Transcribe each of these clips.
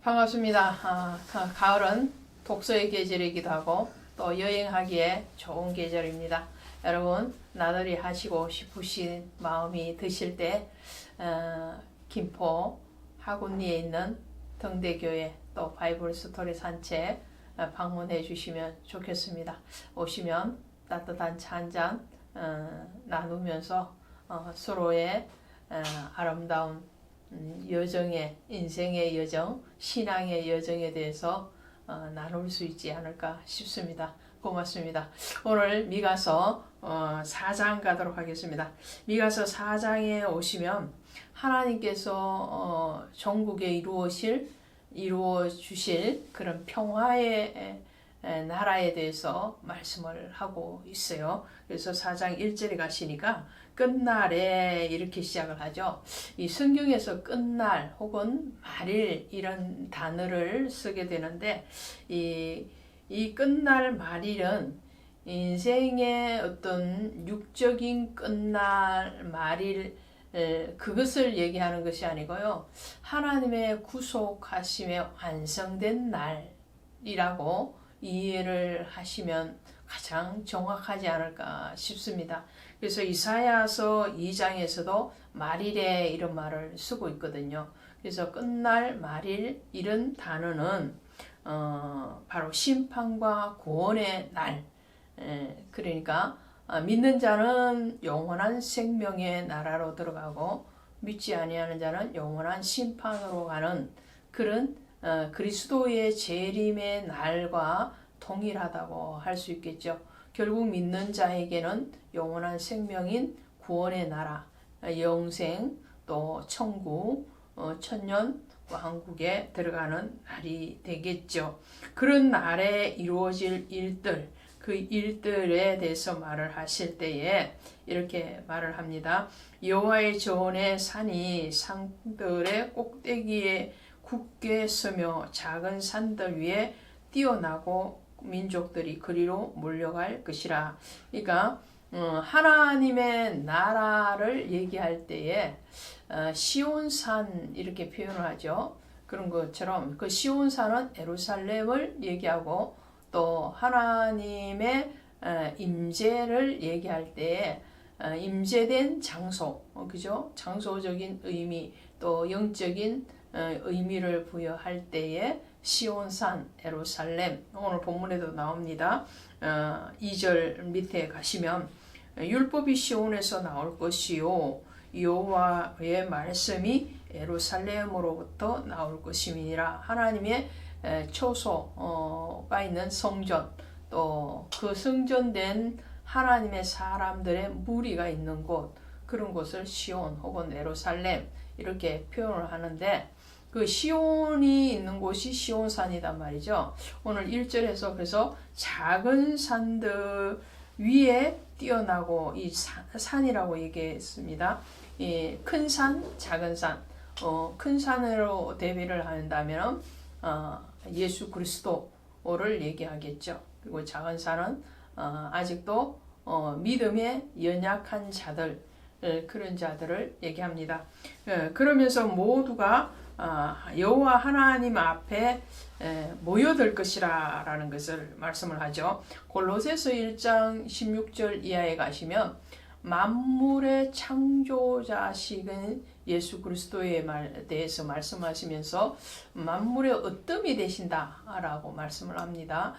반갑습니다. 가을은 독서의 계절이기도 하고 또 여행하기에 좋은 계절입니다. 여러분 나들이 하시고 싶으신 마음이 드실 때 김포 하군리에 있는 등대교회 또 바이블 스토리 산책 방문해 주시면 좋겠습니다. 오시면 따뜻한 차 한잔 나누면서 서로의 아름다운 여정의 인생의 여정, 신앙의 여정에 대해서 나눌 수 있지 않을까 싶습니다. 고맙습니다. 오늘 미가서 4장 가도록 하겠습니다. 미가서 4장에 오시면 하나님께서 전국에 이루어 주실 그런 평화의 나라에 대해서 말씀을 하고 있어요. 그래서 4장 1절에 가시니까 끝날에 이렇게 시작을 하죠. 이 성경에서 끝날 혹은 말일 이런 단어를 쓰게 되는데 이 끝날 말일은 인생의 어떤 육적인 끝날 말일 그것을 얘기하는 것이 아니고요. 하나님의 구속하심에 완성된 날이라고 이해를 하시면 가장 정확하지 않을까 싶습니다. 그래서 이사야서 2장에서도 말일에 이런 말을 쓰고 있거든요. 그래서 끝날 말일 이런 단어는 바로 심판과 구원의 날, 그러니까 믿는 자는 영원한 생명의 나라로 들어가고 믿지 아니하는 자는 영원한 심판으로 가는 그런 그리스도의 재림의 날과 동일하다고 할 수 있겠죠. 결국 믿는 자에게는 영원한 생명인 구원의 나라, 영생, 또 천국, 천년 왕국에 들어가는 날이 되겠죠. 그런 날에 이루어질 일들, 그 일들에 대해서 말을 하실 때에 이렇게 말을 합니다. 여호와의 전의 산이 산들의 꼭대기에 굳게 서며 작은 산들 위에 뛰어나고 민족들이 그리로 몰려갈 것이라. 그러니까 하나님의 나라를 얘기할 때에 시온산 이렇게 표현을 하죠. 그런 것처럼 그 시온산은 예루살렘을 얘기하고 또 하나님의 임재를 얘기할 때에 임재된 장소, 그죠? 장소적인 의미 또 영적인 의미를 부여할 때에 시온산, 예루살렘, 오늘 본문에도 나옵니다. 2절 밑에 가시면 율법이 시온에서 나올 것이요 여호와의 말씀이 예루살렘으로부터 나올 것임이니라. 하나님의 초소가 있는 성전, 또 그 성전된 하나님의 사람들의 무리가 있는 곳, 그런 곳을 시온 혹은 예루살렘 이렇게 표현을 하는데 그 시온이 있는 곳이 시온산이단 말이죠. 오늘 1절에서 그래서 작은 산들 위에 뛰어나고 이 산이라고 얘기했습니다. 큰 산, 작은 산. 큰 산으로 대비를 한다면 예수 그리스도를 얘기하겠죠. 그리고 작은 산은 아직도 믿음에 연약한 자들, 그런 자들을 얘기합니다. 그러면서 모두가 여호와 하나님 앞에 모여들 것이라 라는 것을 말씀을 하죠. 골로새서 1장 16절 이하에 가시면 만물의 창조자식은 예수 그리스도에 대해서 말씀하시면서 만물의 으뜸이 되신다라고 말씀을 합니다.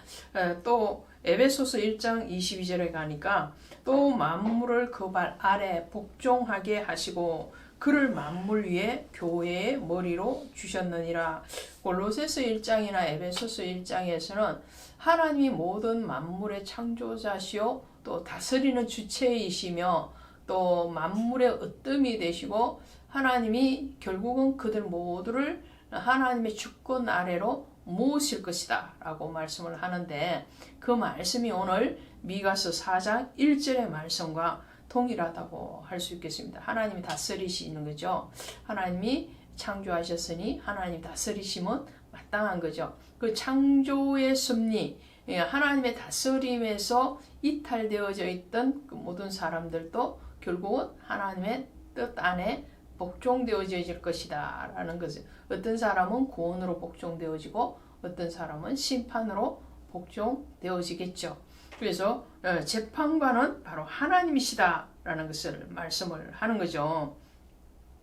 또 에베소서 1장 22절에 가니까 또 만물을 그 발 아래 복종하게 하시고 그를 만물 위에 교회의 머리로 주셨느니라. 골로새서 1장이나 에베소서 1장에서는 하나님이 모든 만물의 창조자시요 또 다스리는 주체이시며 또 만물의 으뜸이 되시고 하나님이 결국은 그들 모두를 하나님의 주권 아래로 모으실 것이다 라고 말씀을 하는데 그 말씀이 오늘 미가서 4장 1절의 말씀과 동일하다고 할 수 있겠습니다. 하나님이 다스리시는 거죠. 하나님이 창조하셨으니 하나님 다스리심은 마땅한 거죠. 그 창조의 섭리, 하나님의 다스림에서 이탈되어져 있던 그 모든 사람들도 결국은 하나님의 뜻 안에 복종되어질 것이다 라는 것을, 어떤 사람은 구원으로 복종되어지고 어떤 사람은 심판으로 복종되어지겠죠. 그래서 재판관은 바로 하나님이시다 라는 것을 말씀을 하는 거죠.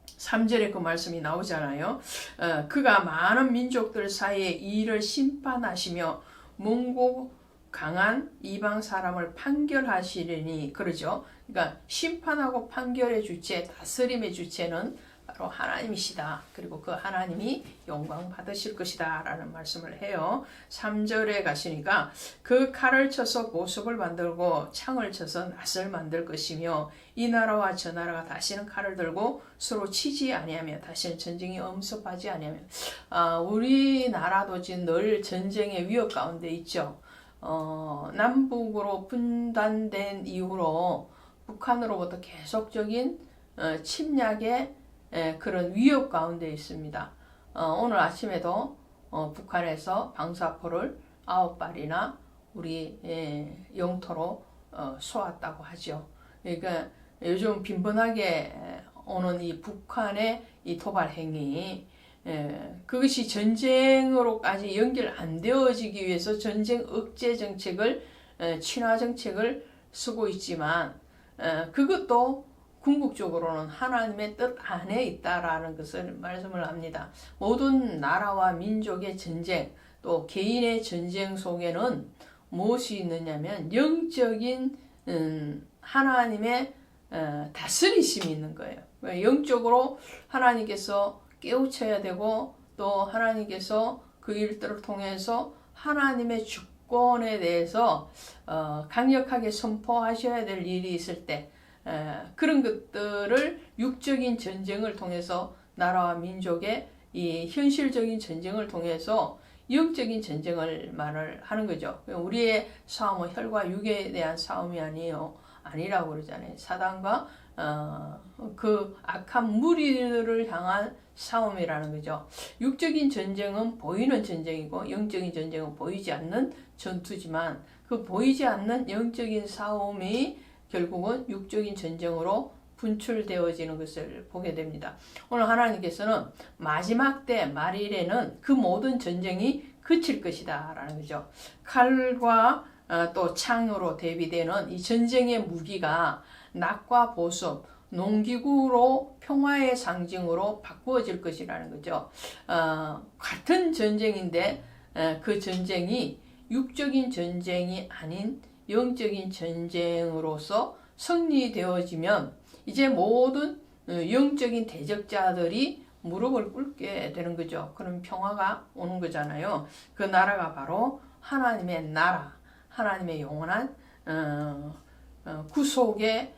3절에 그 말씀이 나오잖아요. 그가 많은 민족들 사이에 이를 심판하시며猛고 강한 이방 사람을 판결하시려니, 그러죠. 그러니까 심판하고 판결의 주체, 다스림의 주체는 바로 하나님이시다. 그리고 그 하나님이 영광 받으실 것이다 라는 말씀을 해요. 3절에 가시니까 그 칼을 쳐서 보석을 만들고 창을 쳐서 낫을 만들 것이며 이 나라와 저 나라가 다시는 칼을 들고 서로 치지 아니하며 다시는 전쟁이 엄습하지 아니하며. 우리나라도 지금 늘 전쟁의 위협 가운데 있죠. 남북으로 분단된 이후로 북한으로부터 계속적인 침략의 그런 위협 가운데 있습니다. 오늘 아침에도 북한에서 방사포를 9발이나 우리 영토로 쏘았다고 하죠. 그러니까 요즘 빈번하게 오는 이 북한의 이 도발 행위, 그것이 전쟁으로까지 연결 안 되어지기 위해서 전쟁 억제 정책을, 친화 정책을 쓰고 있지만, 그것도 궁극적으로는 하나님의 뜻 안에 있다라는 것을 말씀을 합니다. 모든 나라와 민족의 전쟁, 또 개인의 전쟁 속에는 무엇이 있느냐면 영적인 하나님의 다스리심이 있는 거예요. 영적으로 하나님께서 깨우쳐야 되고, 또 하나님께서 그 일들을 통해서 하나님의 주권에 대해서 강력하게 선포하셔야 될 일이 있을 때, 그런 것들을 육적인 전쟁을 통해서, 나라와 민족의 이 현실적인 전쟁을 통해서 영적인 전쟁을 말을 하는 거죠. 우리의 싸움은 혈과 육에 대한 싸움이 아니라고 그러잖아요. 사단과 그 악한 무리들을 향한 싸움이라는 거죠. 육적인 전쟁은 보이는 전쟁이고 영적인 전쟁은 보이지 않는 전투지만, 그 보이지 않는 영적인 싸움이 결국은 육적인 전쟁으로 분출되어지는 것을 보게 됩니다. 오늘 하나님께서는 마지막 때 말일에는 그 모든 전쟁이 그칠 것이다 라는 거죠. 칼과 또 창으로 대비되는 이 전쟁의 무기가 낫과 보석, 농기구로 평화의 상징으로 바꾸어질 것이라는 거죠. 같은 전쟁인데 그 전쟁이 육적인 전쟁이 아닌 영적인 전쟁으로서 승리되어지면 이제 모든 영적인 대적자들이 무릎을 꿇게 되는 거죠. 그럼 평화가 오는 거잖아요. 그 나라가 바로 하나님의 나라, 하나님의 영원한 구속의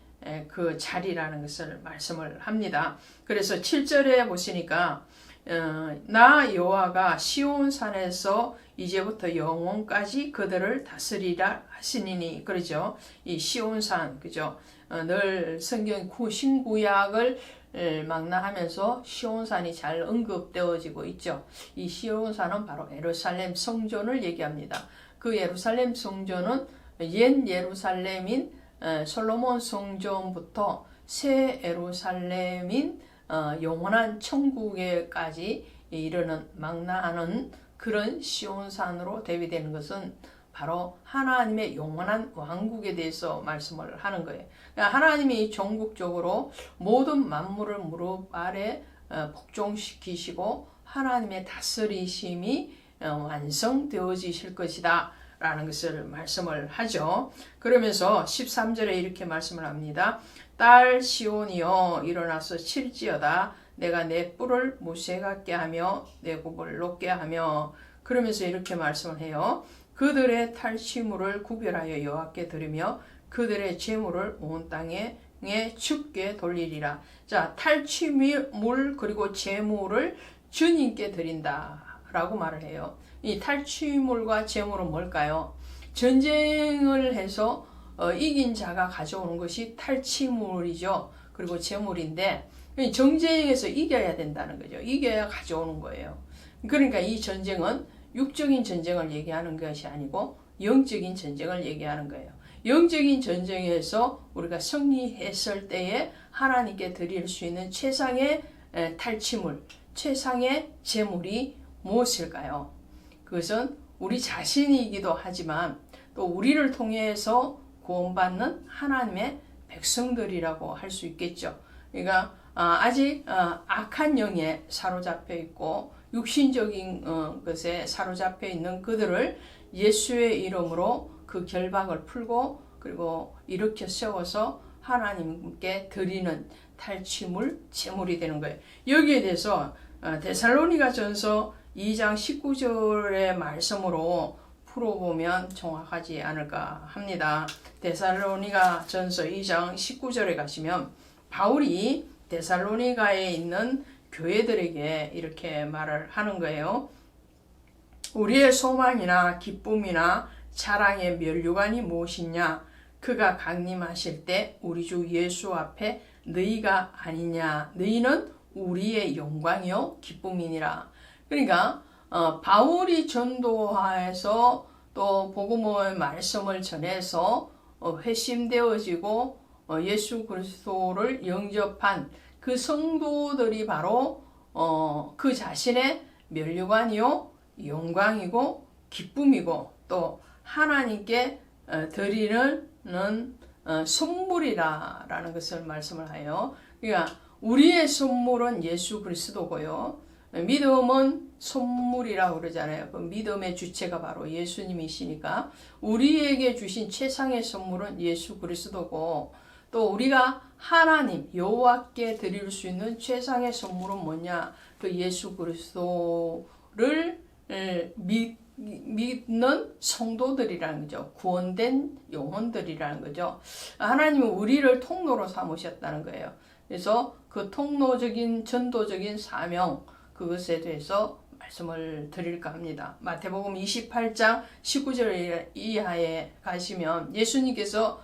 그 자리라는 것을 말씀을 합니다. 그래서 7절에 보시니까 나 여호와가 시온산에서 이제부터 영원까지 그들을 다스리라 하시니니, 그러죠. 이 시온산, 그죠. 늘 성경 신구약을 망라하면서 시온산이 잘 언급되어지고 있죠. 이 시온산은 바로 예루살렘 성전을 얘기합니다. 그 예루살렘 성전은 옛 예루살렘인 솔로몬 성전부터 새 예루살렘인 영원한 천국에까지 이르는 망라하는 그런 시온산으로 대비되는 것은 바로 하나님의 영원한 왕국에 대해서 말씀을 하는 거예요. 그러니까 하나님이 전국적으로 모든 만물을 무릎 아래 복종시키시고 하나님의 다스리심이 완성되어지실 것이다 라는 것을 말씀을 하죠. 그러면서 13절에 이렇게 말씀을 합니다. 딸 시온이여 일어나서 칠지어다. 내가 내 뿔을 무쇠 같게 하며 내 굽을 높게 하며. 그러면서 이렇게 말씀을 해요. 그들의 탈취물을 구별하여 여호와께 드리며 그들의 재물을 온 땅에 주께 돌리리라. 자, 탈취물 그리고 재물을 주님께 드린다 라고 말을 해요. 이 탈취물과 재물은 뭘까요? 전쟁을 해서 이긴 자가 가져오는 것이 탈취물이죠. 그리고 재물인데, 정쟁에서 이겨야 된다는 거죠. 이겨야 가져오는 거예요. 그러니까 이 전쟁은 육적인 전쟁을 얘기하는 것이 아니고 영적인 전쟁을 얘기하는 거예요. 영적인 전쟁에서 우리가 승리했을 때에 하나님께 드릴 수 있는 최상의 탈취물, 최상의 제물이 무엇일까요? 그것은 우리 자신이기도 하지만 또 우리를 통해서 구원받는 하나님의 백성들이라고 할 수 있겠죠. 그러니까 아직 악한 영에 사로잡혀 있고 육신적인 것에 사로잡혀 있는 그들을 예수의 이름으로 그 결박을 풀고 그리고 일으켜 세워서 하나님께 드리는 탈취물, 제물이 되는 거예요. 여기에 대해서 데살로니가전서 2장 19절의 말씀으로 풀어보면 정확하지 않을까 합니다. 데살로니가전서 2장 19절에 가시면 바울이 데살로니가에 있는 교회들에게 이렇게 말을 하는 거예요. 우리의 소망이나 기쁨이나 자랑의 면류관이 무엇이냐? 그가 강림하실 때 우리 주 예수 앞에 너희가 아니냐? 너희는 우리의 영광이요 기쁨이니라. 그러니까 바울이 전도하여서 또 복음의 말씀을 전해서 회심되어지고 예수 그리스도를 영접한 그 성도들이 바로 그 자신의 면류관이요 영광이고 기쁨이고 또 하나님께 드리는 선물이라는 것을 말씀을 해요. 그러니까 우리의 선물은 예수 그리스도고요. 믿음은 선물이라고 그러잖아요. 그 믿음의 주체가 바로 예수님이시니까 우리에게 주신 최상의 선물은 예수 그리스도고 또 우리가 하나님 여호와께 드릴 수 있는 최상의 선물은 뭐냐? 그 예수 그리스도를 믿는 성도들이라는 거죠. 구원된 영혼들이라는 거죠. 하나님은 우리를 통로로 삼으셨다는 거예요. 그래서 그 통로적인 전도적인 사명 그것에 대해서 말씀을 드릴까 합니다. 마태복음 28장 19절 이하에 가시면 예수님께서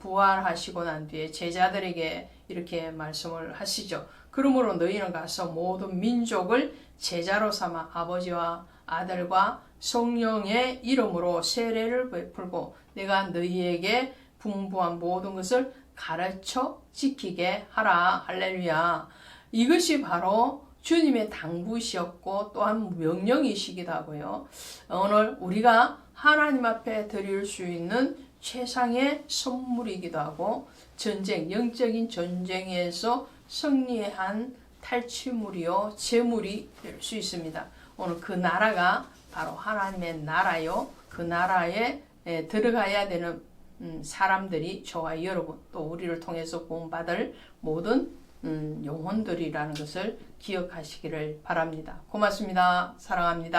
부활하시고 난 뒤에 제자들에게 이렇게 말씀을 하시죠. 그러므로 너희는 가서 모든 민족을 제자로 삼아 아버지와 아들과 성령의 이름으로 세례를 베풀고 내가 너희에게 분부한 모든 것을 가르쳐 지키게 하라. 할렐루야. 이것이 바로 주님의 당부이셨고 또한 명령이시기도 하고요. 오늘 우리가 하나님 앞에 드릴 수 있는 최상의 선물이기도 하고 전쟁, 영적인 전쟁에서 승리한 탈취물이요 제물이 될 수 있습니다. 오늘 그 나라가 바로 하나님의 나라요. 그 나라에 들어가야 되는 사람들이 저와 여러분 또 우리를 통해서 구원받을 모든 영혼들이라는 것을 기억하시기를 바랍니다. 고맙습니다. 사랑합니다.